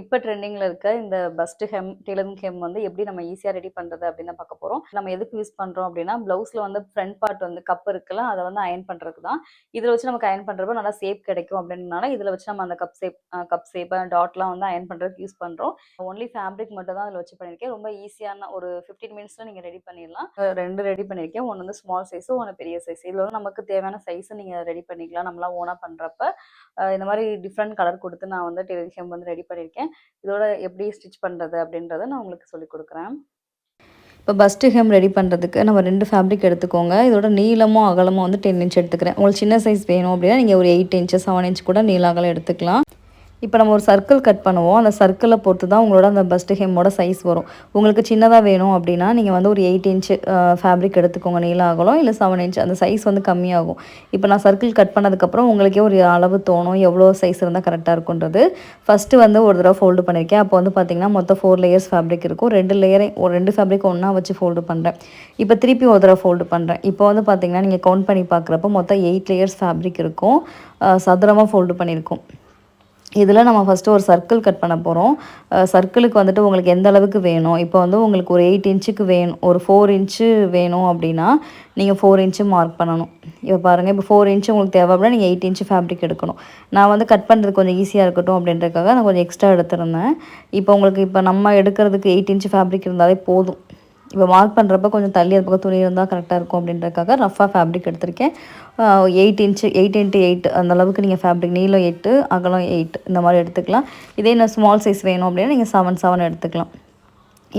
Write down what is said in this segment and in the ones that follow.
இப்ப ட்ரெண்டிங்ல இருக்க இந்த பஸ்ட் ஹெம், டெய்லரிங் ஹெம் வந்து எப்படி நம்ம ஈஸியா ரெடி பண்றது அப்படின்னு தான் பார்க்க போறோம். நம்ம எதுக்கு யூஸ் பண்றோம் அப்படின்னா, ப்ளவுஸ்ல வந்து ஃப்ரண்ட் பார்ட் வந்து கப் இருக்குல்ல, அத வந்து அயர்ன் பண்றதுக்கு தான். இதுல வச்சு நமக்கு அயர்ன் பண்றப்போ நல்லா ஷேப் கிடைக்கும் அப்படின்றனால, இதுல வச்சு நம்ம அந்த கப் ஷேப் டாட்லாம் வந்து அயர்ன் பண்றதுக்கு யூஸ் பண்றோம். ஒன்லி ஃபேப்ரிக் மட்டும் தான் அதுல வச்சு பண்ணியிருக்கேன். ரொம்ப ஈஸியான ஒரு 15 மினிட்ஸ்ல நீங்க ரெடி பண்ணிடலாம். 2 ரெடி பண்ணியிருக்கேன். ஒன்னு வந்து ஸ்மால் சைஸ், ஒன்னு பெரிய சைஸ். இதுல வந்து நமக்கு தேவையான சைஸ் நீங்க ரெடி பண்ணிக்கலாம். நம்மளா ஓனா பண்றப்ப இந்த மாதிரி டிஃப்ரெண்ட் கலர் கொடுத்து நான் வந்து டெய்லரிங் ஹெம் வந்து ரெடி பண்ணியிருக்கேன். இதோட எப்படி ஸ்டிச் பண்ணுறது அப்படின்றத நான் உங்களுக்கு சொல்லிக் கொடுக்குறேன். இப்போ பஸ்ட் ஹெம் ரெடி பண்ணுறதுக்கு நம்ம 2 ஃபேப்ரிக் எடுத்துக்கோங்க. இதோட நீளமும் அகலமும் வந்து 10 இன்ச் எடுத்துக்கிறேன். உங்களுக்கு சின்ன சைஸ் வேணும் அப்படின்னா நீங்கள் ஒரு 8 இன்ச்சு 7 இன்ச் கூட நீள அகலம் எடுத்துக்கலாம். இப்போ நம்ம ஒரு சர்க்கிள் கட் பண்ணுவோம். அந்த சர்க்கிளை பொறுத்து தான் உங்களோட அந்த பஸ்ட் ஹெம்மோட சைஸ் வரும். உங்களுக்கு சின்னதாக வேணும் அப்படின்னா நீங்கள் வந்து ஒரு 8 இன்ச்சு ஃபேப்ரிக் எடுத்துக்கோங்க நீள அகலம், இல்லை 7 இன்ச் அந்த சைஸ் வந்து கம்மியாகும். இப்போ நான் சர்க்கிள் கட் பண்ணதுக்கப்புறம் உங்களுக்கே ஒரு அளவு தோணும் எவ்வளோ சைஸ் இருந்தால் கரெக்டாக இருக்குன்றது. ஃபஸ்ட்டு வந்து ஒரு தடவை ஃபோல்டு பண்ணியிருக்கேன். அப்போ வந்து பார்த்திங்கன்னா மொத்தம் 4 லேயர்ஸ் ஃபேப்ரிக் இருக்கும். 2 ஃபேப்ரிக் ஒன்றா வச்சு ஃபோல்டு பண்ணுறேன். இப்போ திருப்பி ஒரு தடவை ஃபோல்டு பண்ணுறேன். இப்போ வந்து பார்த்திங்கன்னா நீங்கள் கவுண்ட் பண்ணி பார்க்குறப்போ மொத்தம் 8 லேயர்ஸ் ஃபேப்ரிக் இருக்கும். சதுரமாக ஃபோல்டு பண்ணியிருக்கோம். இதில் நம்ம ஃபஸ்ட்டு ஒரு சர்க்கிள் கட் பண்ண போகிறோம். சர்க்கிளுக்கு வந்துட்டு உங்களுக்கு எந்த அளவுக்கு வேணும், இப்போ வந்து உங்களுக்கு ஒரு 8 இன்ச்சுக்கு வேணும், ஒரு 4 இன்ச்சு வேணும் அப்படின்னா நீங்கள் 4 இன்ச்சு மார்க் பண்ணணும். இப்போ பாருங்கள், இப்போ 4 இன்ச்சு உங்களுக்கு தேவை அப்படின்னா நீங்கள் 8 இன்ச்சு ஃபேப்ரிக் எடுக்கணும். நான் வந்து கட் பண்ணுறது கொஞ்சம் ஈஸியாக இருக்கட்டும் அப்படின்றதுக்காக நான் கொஞ்சம் எக்ஸ்ட்ரா எடுத்துருந்தேன். இப்போ நம்ம எடுக்கிறதுக்கு 8 இன்ச்சு ஃபேப்ரிக் இருந்தாலே போதும். இப்போ மார்க் பண்ணுறப்ப கொஞ்சம் தள்ளி அது பக்கம் துணி இருந்தால் கரெக்டாக இருக்கும் அப்படின்றதுக்காக ரஃபாக ஃபேப்ரிக் எடுத்திருக்கேன். 8 இன்ச்சு 8 இன்ட்டு 8 அந்த அளவுக்கு நீங்கள் ஃபேப்ரிக் நீளம் 8 அகலம் 8 இந்த மாதிரி எடுத்துக்கலாம். இதே நான் ஸ்மால் சைஸ் வேணும் அப்படின்னா நீங்கள் 7 எடுத்துக்கலாம்.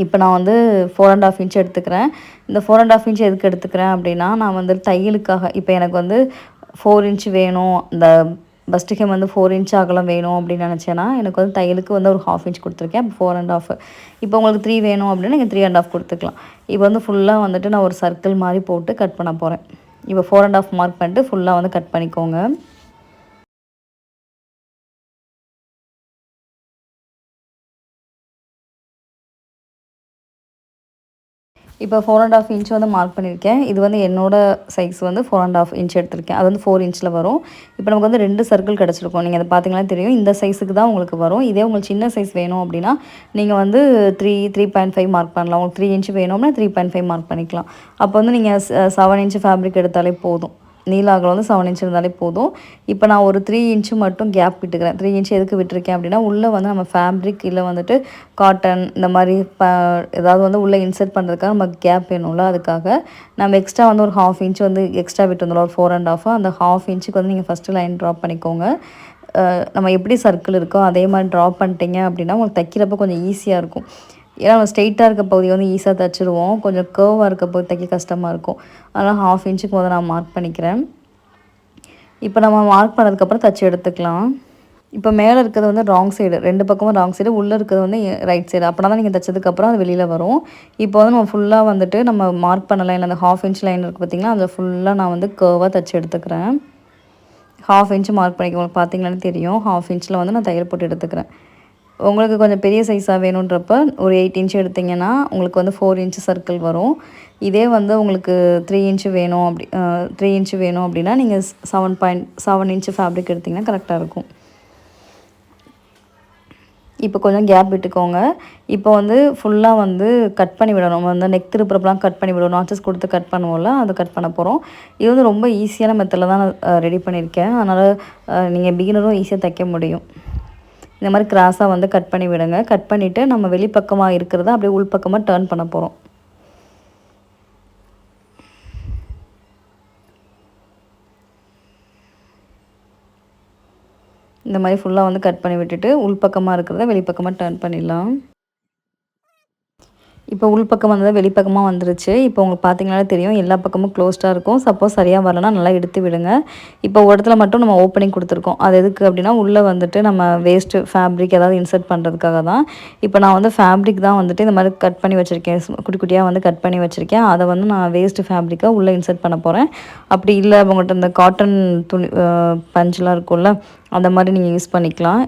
இப்போ நான் வந்து 4.5 இன்ச் எடுத்துக்கிறேன். இந்த 4.5 இன்ச் எதுக்கு எடுத்துக்கிறேன் அப்படின்னா, நான் வந்து தையலுக்காக இப்போ எனக்கு வந்து 4 இன்ச் வேணும், இந்த பஸ்ட் ஹெம் வந்து 4 இன்ச் அகலம் வேணும் அப்படின்னு நினச்சேன்னா எனக்கு வந்து தையலுக்கு வந்து ஒரு 1/2 இன்ச் கொடுத்துருக்கேன். அப்போ 4.5. இப்போ உங்களுக்கு 3 வேணும் அப்படின்னா நீங்கள் 3.5 கொடுத்துக்கலாம். இப்போ வந்து ஃபுல்லாக வந்துட்டு நான் ஒரு சர்க்கிள் மாதிரி போட்டு கட் பண்ண போகிறேன். இப்போ 4.5 மார்க் பண்ணிட்டு ஃபுல்லாக வந்து கட் பண்ணிக்கோங்க. இப்போ 4.5 இன்ச் வந்து மார்க் பண்ணியிருக்கேன். இது வந்து என்னோட சைஸ் வந்து 4.5 இன்ச் எடுத்திருக்கேன். அது வந்து 4 இன்ச்சில் வரும். இப்போ நமக்கு வந்து 2 சர்க்கிள் கிடச்சிருக்கும். நீங்கள் அதை பார்த்தீங்கன்னா தெரியும். இந்த சைஸுக்கு தான் உங்களுக்கு வரும். இதே உங்களுக்கு சின்ன சைஸ் வேணும் அப்படின்னா நீங்கள் வந்து 3.5 மார்க் பண்ணலாம். உங்களுக்கு 3 இன்ச் வேணும்னா 3.5 மார்க் பண்ணிக்கலாம். அப்போ வந்து நீங்கள் 7 இன்ச் ஃபேப்ரிக் எடுத்தாலே போதும். நீள அகலம் வந்து 7 இன்ச் இருந்தாலே போதும். இப்போ நான் ஒரு 3 இன்ச்சு மட்டும் கேப் விட்டுக்கிறேன். 3 இன்ச் எதுக்கு விட்டுருக்கேன் அப்படின்னா, உள்ளே வந்து நம்ம ஃபேப்ரிக் இல்லை வந்துட்டு காட்டன் இந்த மாதிரி ஏதாவது வந்து உள்ளே இன்சர்ட் பண்ணுறதுக்காக நமக்கு கேப் வேணும்ல, அதுக்காக நம்ம எக்ஸ்ட்ரா வந்து ஒரு 1/2 இன்ச் வந்து எக்ஸ்ட்ரா விட்டு வந்துடும். ஒரு 4.5 அந்த 1/2 இன்ச்சுக்கு வந்து நீங்கள் ஃபஸ்ட்டு லைன் ட்ராப் பண்ணிக்கோங்க. நம்ம எப்படி சர்க்கிள் இருக்கோ அதே மாதிரி ட்ராப் பண்ணிட்டீங்க அப்படின்னா உங்களுக்கு தைக்கிறப்ப கொஞ்சம் ஈஸியாக இருக்கும். ஏன்னா நம்ம ஸ்ட்ரெயிட்டாக இருக்க பகுதி வந்து ஈஸியாக தைச்சிருவோம். கொஞ்சம் கர்வாக இருக்க பகுதி தைக்க கஷ்டமாக இருக்கும். அதனால் 1/2 இன்ச்சுக்கு முதல்ல நான் மார்க் பண்ணிக்கிறேன். இப்போ நம்ம மார்க் பண்ணதுக்கப்புறம் தைச்சி எடுத்துக்கலாம். இப்போ மேலே இருக்கிறது வந்து ராங் சைடு, 2 பக்கமும் ராங் சைடு, உள்ளே இருக்கிறது வந்து ரைட் சைடு. அப்படின்னா தான் நீங்கள் தைச்சதுக்கப்புறம் அது வெளியில் வரும். இப்போ வந்து நம்ம ஃபுல்லாக வந்துட்டு நம்ம மார்க் பண்ண லைன் அந்த 1/2 இன்ச் லைன் இருக்குது பார்த்திங்களா, அதில் ஃபுல்லாக நான் வந்து கர்வாக தைச்சி எடுத்துக்கிறேன். 1/2 இன்ச் மார்க் பண்ணிக்க உங்களுக்கு பார்த்தீங்களான்னு தெரியும். 1/2 இன்ச்சில் வந்து நான் தையல் போட்டு எடுத்துக்கிறேன். உங்களுக்கு கொஞ்சம் பெரிய சைஸாக வேணுன்றப்ப ஒரு 8 இன்ச் எடுத்திங்கன்னா உங்களுக்கு வந்து 4 இன்ச் சர்க்கிள் வரும். இதே வந்து உங்களுக்கு 3 இன்ச் வேணும் 3 இன்ச் வேணும் அப்படின்னா நீங்கள் 7 இன்ச் ஃபேப்ரிக் எடுத்திங்கன்னா கரெக்டாக இருக்கும். இப்போ கொஞ்சம் கேப் விட்டுக்கோங்க. இப்போ வந்து ஃபுல்லாக வந்து கட் பண்ணி விடணும். வந்து நெக் திருப்புறப்பெல்லாம் கட் பண்ணி விடணும். நாச்சஸ் கொடுத்து கட் பண்ணுவோம்ல, அதை கட் பண்ண போகிறோம். இது வந்து ரொம்ப ஈஸியான மெத்தடில் தான் நான் ரெடி பண்ணியிருக்கேன். அதனால் நீங்கள் பிகினரும் ஈஸியாக தைக்க முடியும். இந்த மாதிரி கிராஸாக வந்து கட் பண்ணி விடுங்க. கட் பண்ணிவிட்டு நம்ம வெளிப்பக்கமாக இருக்கிறத அப்படியே உள்பக்கமாக டர்ன் பண்ண போகிறோம். இந்த மாதிரி ஃபுல்லாக வந்து கட் பண்ணி விட்டுட்டு உள்பக்கமாக இருக்கிறத வெளிப்பக்கமாக டர்ன் பண்ணிடலாம். இப்போ உள்பக்கம் வந்தது வெளிப்பக்கமாக வந்துருச்சு. இப்போ உங்களுக்கு பார்த்தீங்கனாலே தெரியும் எல்லா பக்கமும் க்ளோஸ்டாக இருக்கும். சப்போஸ் சரியாக வரலன்னா நல்லா எடுத்து விடுங்க. இப்போ ஒரு இடத்துல மட்டும் நம்ம ஓப்பனிங் கொடுத்துருக்கோம். அது எதுக்கு அப்படின்னா உள்ளே வந்துட்டு நம்ம வேஸ்ட்டு ஃபேப்ரிக் ஏதாவது இன்சர்ட் பண்ணுறதுக்காக தான். இப்போ நான் வந்து ஃபேப்ரிக் தான் வந்துட்டு இந்த மாதிரி கட் பண்ணி வச்சுருக்கேன். குட்டி குட்டியாக வந்து கட் பண்ணி வச்சுருக்கேன். அதை வந்து நான் வேஸ்ட்டு ஃபேப்ரிக்காக உள்ளே இன்சர்ட் பண்ண போகிறேன். அப்படி இல்லை உங்கள்கிட்ட இந்த காட்டன் துணி பஞ்செலாம் இருக்கும்ல, அந்த மாதிரி நீங்கள் யூஸ் பண்ணிக்கலாம்.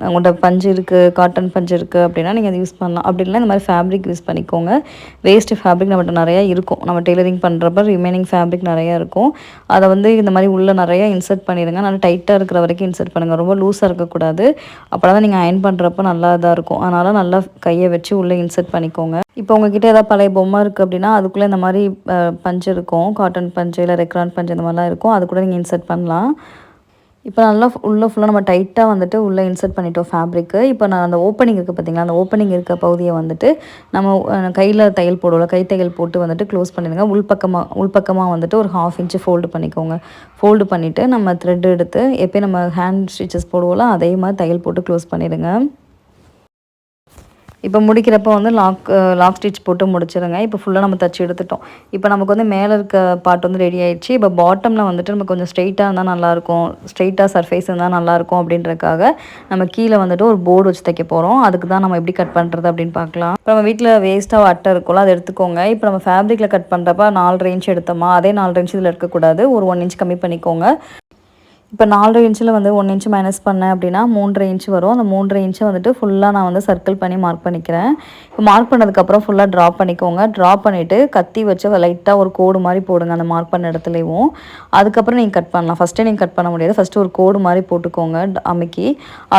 உங்கள்கிட்ட பஞ்சு இருக்குது, காட்டன் பஞ்சு இருக்குது அப்படின்னா நீங்கள் அதை யூஸ் பண்ணலாம். அப்படி இல்லைனா இந்த மாதிரி ஃபேப்ரிக் யூஸ் பண்ணிக்கோங்க. வேஸ்ட்டு ஃபேப்ரிக் நம்மகிட்ட நிறையா இருக்கும். நம்ம டெய்லரிங் பண்ணுறப்ப ரிமைனிங் ஃபேப்ரிக் நிறையா இருக்கும். அதை வந்து இந்த மாதிரி உள்ளே நிறையா இன்சர்ட் பண்ணிடுங்க. நல்லா டைட்டாக இருக்கிற வரைக்கும் இன்சர்ட் பண்ணுங்கள். ரொம்ப லூஸாக இருக்கக்கூடாது. அப்போ தான் நீங்கள் அயன் பண்ணுறப்ப நல்லா இதாக இருக்கும். அதனால் நல்லா கையை வச்சு உள்ளே இன்சர்ட் பண்ணிக்கோங்க. இப்போ உங்ககிட்ட ஏதாவது பழைய பொம்மை இருக்குது அப்படின்னா அதுக்குள்ளே இந்த மாதிரி பஞ்சு இருக்கும். காட்டன் பஞ்சு இல்லை ரெக்ரான் பஞ்சு இந்த மாதிரிலாம் இருக்கும். அது கூட நீங்கள் இன்சர்ட் பண்ணலாம். இப்போ நல்லா உள்ளே ஃபுல்லாக நம்ம டைட்டாக வந்துட்டு உள்ளே இன்சர்ட் பண்ணிட்டோம் ஃபேப்ரிக்கு. இப்போ நான் அந்த ஓப்பனிங் இருக்குது பார்த்தீங்களா, அந்த ஓப்பனிங் இருக்க பகுதியை வந்துட்டு நம்ம கையில் தையல் போடுவோம்ல, கை தையல் போட்டு வந்துட்டு க்ளோஸ் பண்ணிடுங்க. உள்பக்கமாக வந்துட்டு ஒரு 1/2 இன்ச்சு ஃபோல்டு பண்ணிக்கோங்க. ஃபோல்டு பண்ணிவிட்டு நம்ம த்ரெட் எடுத்து எப்போயும் நம்ம ஹேண்ட் ஸ்டிச்சஸ் போடுவோம்ல அதே மாதிரி தையல் போட்டு க்ளோஸ் பண்ணிடுங்க. இப்போ முடிக்கிறப்போ வந்து லாக் ஸ்டிச் போட்டு முடிச்சிடுங்க. இப்போ ஃபுல்லாக நம்ம தச்சு எடுத்துட்டோம். இப்போ நமக்கு வந்து மேலே இருக்க பார்ட் வந்து ரெடி ஆயிடுச்சு. இப்போ பாட்டமில் வந்துட்டு நம்ம கொஞ்சம் ஸ்ட்ரெயிட்டாக இருந்தால் நல்லாயிருக்கும், ஸ்ட்ரெயிட்டாக சர்ஃபேஸ் இருந்தால் நல்லாயிருக்கும் அப்படின்றதுக்காக நம்ம கீழே வந்துட்டு ஒரு போர்டு வச்சு தைக்க போகிறோம். அதுக்கு தான் நம்ம எப்படி கட் பண்ணுறது அப்படின்னு பார்க்கலாம். இப்போ நம்ம வீட்டில் வேஸ்ட்டாக அட்டை இருக்கும்ல அதை எடுத்துக்கோங்க. இப்போ நம்ம ஃபேப்ரிக்கில் கட் பண்ணுறப்ப 4.5 இன்ச் எடுத்தோமா, அதே 4.5 இன்ச் இதில் இருக்கக்கூடாது, ஒரு 1 இன்ச் கம்மி பண்ணிக்கோங்க. இப்போ 4.5 இன்ச்சில் வந்து 1 இன்ச் மைனஸ் பண்ணேன் அப்படின்னா 3.5 இன்ச் வரும். அந்த 3.5 இன்ச்சை வந்துட்டு ஃபுல்லாக நான் வந்து சர்க்கிள் பண்ணி மார்க் பண்ணிக்கிறேன். இப்போ மார்க் பண்ணதுக்கப்புறம் ஃபுல்லாக ட்ரா பண்ணிக்கோங்க. ட்ரா பண்ணிவிட்டு கத்தி வச்சு லைட்டாக ஒரு கோடு மாதிரி போடுங்க அந்த மார்க் பண்ண இடத்துலையும். அதுக்கப்புறம் நீங்கள் கட் பண்ணலாம். ஃபஸ்ட்டே நீங்கள் கட் பண்ண முடியாது. ஃபஸ்ட்டு ஒரு கோடு மாதிரி போட்டுக்கோங்க அமுக்கி.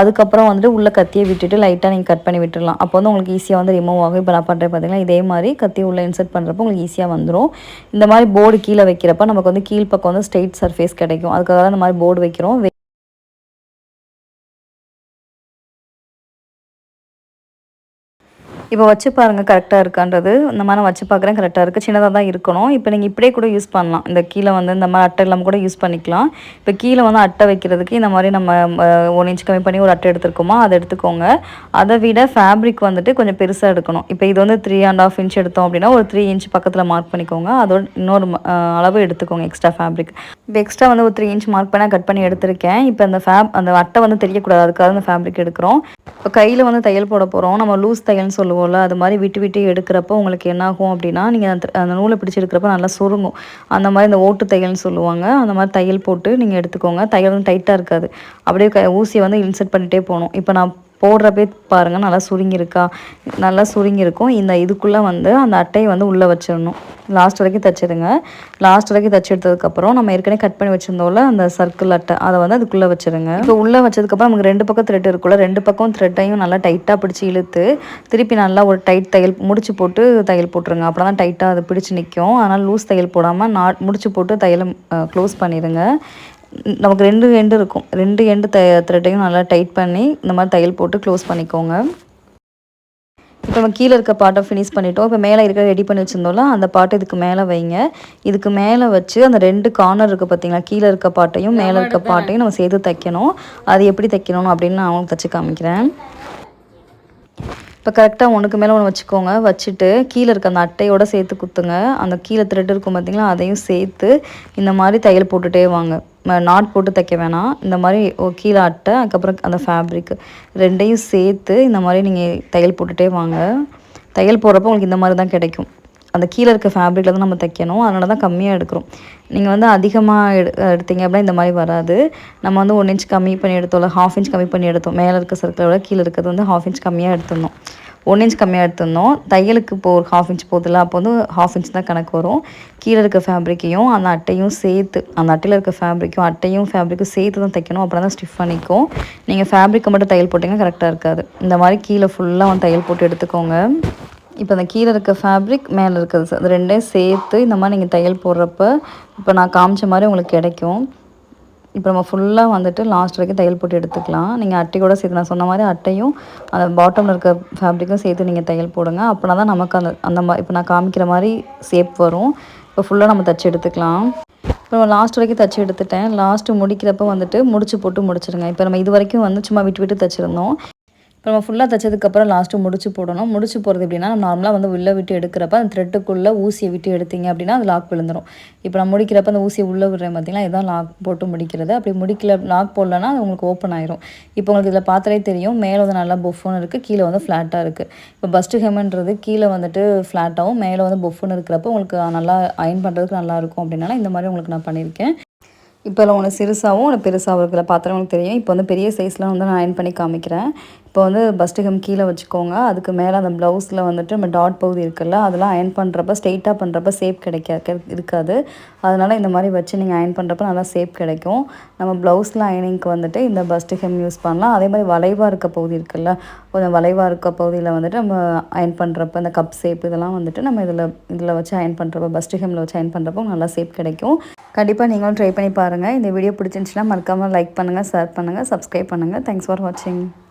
அதுக்கப்புறம் வந்துட்டு உள்ளே கத்தியை விட்டுட்டு லைட்டாக நீங்கள் கட் பண்ணி விட்டுடலாம். அப்போ வந்து உங்களுக்கு ஈஸியாக வந்து ரிமூவ் ஆகும். இப்போ நான் பண்ணுறேன் பார்த்தீங்கன்னா இதே மாதிரி கத்தி உள்ளே இன்சர்ட் பண்ணுறப்போ உங்களுக்கு ஈஸியாக வந்துடும். இந்த மாதிரி போர்டு கீழே வைக்கிறப்ப நமக்கு வந்து கீழ் பக்கம் வந்து ஸ்ட்ரெயிட் சர்ஃபேஸ் கிடைக்கும். அதுக்காக தான் இந்த மாதிரி போர்டு வைக்கிறோம். இப்போ வச்சு பாருங்கள் கரெக்டாக இருக்கான்றது. இந்த மாதிரி நான் வச்சு பார்க்குறேன் கரெக்டாக இருக்குது. சின்னதாக தான் இருக்கணும். இப்போ நீங்கள் இப்படியே கூட யூஸ் பண்ணலாம். இந்த கீழே வந்து இந்த மாதிரி அட்டை இல்லாமல் கூட யூஸ் பண்ணிக்கலாம். இப்போ கீழே வந்து அட்டை வைக்கிறதுக்கு இந்த மாதிரி நம்ம 1 இன்ச் கம்மி பண்ணி ஒரு அட்டை எடுத்துருக்கோமா அதை எடுத்துக்கோங்க. அதை விட ஃபேப்ரிக் வந்துட்டு கொஞ்சம் பெருசாக எடுக்கணும். இப்போ இது வந்து 3.5 இன்ச் எடுத்தோம் அப்படின்னா ஒரு 3 இன்ச் பக்கத்தில் மார்க் பண்ணிக்கோங்க. அதோட இன்னொரு அளவு எடுத்துக்கோங்க எக்ஸ்ட்ரா ஃபேப்ரிக். இப்போ எக்ஸ்ட்ரா வந்து ஒரு 3 இன்ச் மார்க் பண்ணால் கட் பண்ணி எடுத்திருக்கேன். இப்போ அந்த அட்டை வந்து தெரியக்கூடாது, அதுக்காக அந்த ஃபேப்ரிக் எடுக்கிறோம். இப்போ கையில் வந்து தையல் போட போகிறோம். நம்ம லூஸ் தையல்னு சொல்லுவோம்ல, அது மாதிரி விட்டு விட்டு எடுக்கிறப்போ உங்களுக்கு என்னாகும் அப்படின்னா நீங்கள் அந்த நூலை பிடிச்சி எடுக்கிறப்ப நல்லா சுருங்கும். அந்த மாதிரி இந்த ஓட்டு தையல்னு சொல்லுவாங்க. அந்த மாதிரி தையல் போட்டு நீங்கள் எடுத்துக்கோங்க. தையல் வந்து டைட்டாக இருக்காது. அப்படியே ஊசியை வந்து இன்சர்ட் பண்ணிகிட்டே போகணும். இப்போ நான் போடுறப்பே பாருங்கள் நல்லா சுருங்கியிருக்கா, நல்லா சுருங்கியிருக்கும். இந்த இதுக்குள்ளே வந்து அந்த அட்டையை வந்து உள்ளே வச்சிடணும். லாஸ்ட் வரைக்கும் தைச்சிடுங்க. லாஸ்ட் வரைக்கும் தைச்சி எடுத்ததுக்கப்புறம் நம்ம ஏற்கனவே கட் பண்ணி வச்சுருந்தோம்ல அந்த சர்க்கிள் அட்டை அதை வந்து அதுக்குள்ளே வச்சுருங்க. இப்போ உள்ளே வச்சதுக்கப்புறம் நமக்கு 2 பக்கம் த்ரெட் இருக்குல்ல, 2 பக்கம் த்ரெட்டையும் நல்லா டைட்டாக பிடிச்சி இழுத்து திருப்பி நல்லா ஒரு டைட் தையல் முடிச்சு போட்டு தையல் போட்டுருங்க. அப்போ தான் டைட்டாக அது பிடிச்சி நிற்கும். அதனால் லூஸ் தையல் போடாமல் முடிச்சு போட்டு தையலை க்ளோஸ் பண்ணிடுங்க. நமக்கு 2 எண்டு இருக்கும். 2 எண்டு த்ரெட்டையும் நல்லா டைட் பண்ணி இந்த மாதிரி தையல் போட்டு க்ளோஸ் பண்ணிக்கோங்க. இப்போ நம்ம கீழே இருக்க பார்ட்டை ஃபினிஷ் பண்ணிட்டோம். இப்போ மேலே இருக்க ரெடி பண்ணி வச்சுருந்தோம்ல அந்த பார்ட்டை இதுக்கு மேலே வைங்க. இதுக்கு மேலே வச்சு அந்த 2 கார்னர் இருக்குது பார்த்தீங்களா, கீழே இருக்க பார்ட்டையும் மேலே இருக்க பார்ட்டையும் நம்ம சேர்த்து தைக்கணும். அது எப்படி தைக்கணும் அப்படின்னு நான் அவங்களுக்கு தைச்சி காமிக்கிறேன். இப்போ கரெக்டாக ஒன்றுக்கு மேலே ஒன்று வச்சுக்கோங்க. வச்சுட்டு கீழே இருக்க அந்த அட்டையோடு சேர்த்து குத்துங்க. அந்த கீழே த்ரெட் இருக்கும் பார்த்திங்களா, அதையும் சேர்த்து இந்த மாதிரி தையல் போட்டுகிட்டே வாங்க. நாட் போட்டு தைக்க வேணாம். இந்த மாதிரி கீழே அட்டை அதுக்கப்புறம் அந்த ஃபேப்ரிக் 2யும் சேர்த்து இந்த மாதிரி நீங்கள் தையல் போட்டுகிட்டே வாங்க. தையல் போடுறப்போ உங்களுக்கு இந்த மாதிரி தான் கிடைக்கும். அந்த கீழே இருக்க ஃபேப்ரிக்கில் தான் நம்ம தைக்கணும். அதனால தான் கம்மியாக எடுக்கிறோம். நீங்கள் வந்து அதிகமாக எடுத்தீங்க அப்படின்னா இந்த மாதிரி வராது. நம்ம வந்து 1 இன்ச் கம்மி பண்ணி எடுத்தோம்ல, 1/2 இன்ச் கம்மி பண்ணி எடுத்தோம். மேலே இருக்க சர்க்கிளோட கீழே இருக்கிறது வந்து 1/2 இன்ச் கம்மியாக எடுத்துருந்தோம். 1 இன்ச் கம்மியாக எடுத்துருந்தோம். தையலுக்கு இப்போ ஒரு 1/2 இன்ச் போதில்ல, அப்போ வந்து 1/2 இன்ச் தான் கணக்கு வரும். கீழே இருக்க ஃபேப்ரிக்கையும் அந்த அட்டையும் சேர்த்து, அந்த அட்டையில் இருக்க ஃபேப்ரிக்கும் அட்டையும் ஃபேப்ரிக்கும் சேர்த்து தான் தைக்கணும். அப்புறம் தான் ஸ்டிஃப் பண்ணிக்கும். நீங்கள் ஃபேப்ரிக்கை மட்டும் தையல் போட்டிங்கன்னா கரெக்டாக இருக்காது. இந்த மாதிரி கீழே ஃபுல்லாக வந்து தையல் போட்டு எடுத்துக்கோங்க. இப்போ அந்த கீழே இருக்க ஃபேப்ரிக் மேலே இருக்கிறது அது 2யும் சேர்த்து இந்த மாதிரி நீங்கள் தையல் போடுறப்ப இப்போ நான் காமிச்ச மாதிரி உங்களுக்கு கிடைக்கும். இப்போ நம்ம ஃபுல்லாக வந்துட்டு லாஸ்ட் வரைக்கும் தையல் போட்டு எடுத்துக்கலாம். நீங்கள் அட்டையோட சேர்த்து நான் சொன்ன மாதிரி அட்டையும் அந்த பாட்டமில் இருக்க ஃபேப்ரிக்கும் சேர்த்து நீங்கள் தையல் போடுங்க. அப்படின்னா தான் நமக்கு அந்த மாதிரி இப்போ நான் காமிக்கிற மாதிரி ஷேப் வரும். இப்போ ஃபுல்லாக நம்ம தைச்சி எடுத்துக்கலாம். இப்போ நம்ம லாஸ்ட் வரைக்கும் தைச்சி எடுத்துட்டேன். லாஸ்ட்டு முடிக்கிறப்ப வந்துட்டு முடிச்சு போட்டு முடிச்சிடுங்க. இப்போ நம்ம இது வரைக்கும் வந்து சும்மா விட்டு விட்டு தைச்சிருந்தோம். இப்போ நம்ம ஃபுல்லாக தைச்சதுக்கப்புறம் லாஸ்ட்டு முடிச்சு போடணும். முடிச்சு போகிறது எப்படின்னா, நம்ம நார்மலாக வந்து உள்ளே விட்டு எடுக்கிறப்ப அந்த த்ரெட்டுக்குள்ளே ஊசியை விட்டு எடுத்தீங்க அப்படின்னா அது லாக் விழுந்துடும். இப்போ நான் முடிக்கிறப்ப அந்த ஊசியை உள்ளே விடுறேன் பார்த்தீங்கன்னா, இதுதான் லாக் போட்டு முடிக்கிறது. அப்படி முடிக்கல, லாக் போடலன்னா அது உங்களுக்கு ஓப்பன் ஆயிரும். இப்போ உங்களுக்கு இதில் பார்த்தாலே தெரியும், மேலே வந்து நல்லா பொஃபுன்னு இருக்குது, கீழே வந்து ஃப்ளாட்டாக இருக்குது. இப்போ பஸ்ட்டு ஹெம்ன்றது கீழே வந்துட்டு ஃப்ளாட்டாகவும் மேலே வந்து பொஃபுன்னு இருக்கிறப்ப உங்களுக்கு நல்லா அயன் பண்ணுறதுக்கு நல்லாயிருக்கும் அப்படின்னா இந்த மாதிரி உங்களுக்கு நான் பண்ணியிருக்கேன். இப்போ அதில் ஒன்று சிறுசாகவும் ஒன்று பெருசாகவும் இருக்கிற பாத்திரம் உங்களுக்கு தெரியும். இப்போ வந்து பெரிய சைஸ்லாம் வந்து நான் அயர்ன் பண்ணி காமிக்கிறேன். இப்போ வந்து பஸ்ட் ஹெம் கீழே வச்சுக்கோங்க. அதுக்கு மேலே அந்த ப்ளவுஸில் வந்துட்டு நம்ம டாட் பகுதி இருக்குல்ல, அதெல்லாம் அயர்ன் பண்ணுறப்ப ஸ்ட்ரெயிட்டாக பண்ணுறப்ப ஷேப் இருக்காது. அதனால் இந்த மாதிரி வச்சு நீங்கள் அயர்ன் பண்ணுறப்ப நல்லா ஷேப் கிடைக்கும். நம்ம ப்ளவுஸில் அயர்னிங்க்கு வந்துட்டு இந்த பஸ்ட் ஹெம் யூஸ் பண்ணலாம். அதே மாதிரி வளைவாக இருக்க பகுதி இருக்குல்ல, கொஞ்சம் வளைவாக இருக்க பகுதியில் வந்துட்டு நம்ம அயர்ன் பண்ணுறப்ப இந்த கப் ஷேப் இதெல்லாம் வந்துட்டு நம்ம இதில் வச்சு அயர்ன் பண்ணுறப்ப பஸ்ட் ஹெம்மில் வச்சு அயர்ன் பண்ணுறப்போ நல்லா ஷேப் கிடைக்கும். கண்டிப்பாக நீங்களும் ட்ரை பண்ணி பாருங்கள். இந்த வீடியோ பிடிச்சிருந்துச்சுன்னா மறக்காமல் லைக் பண்ணுங்கள், ஷேர் பண்ணுங்கள், சப்ஸ்கிரைப் பண்ணுங்கள். தேங்க்ஸ் ஃபார் வாட்சிங்.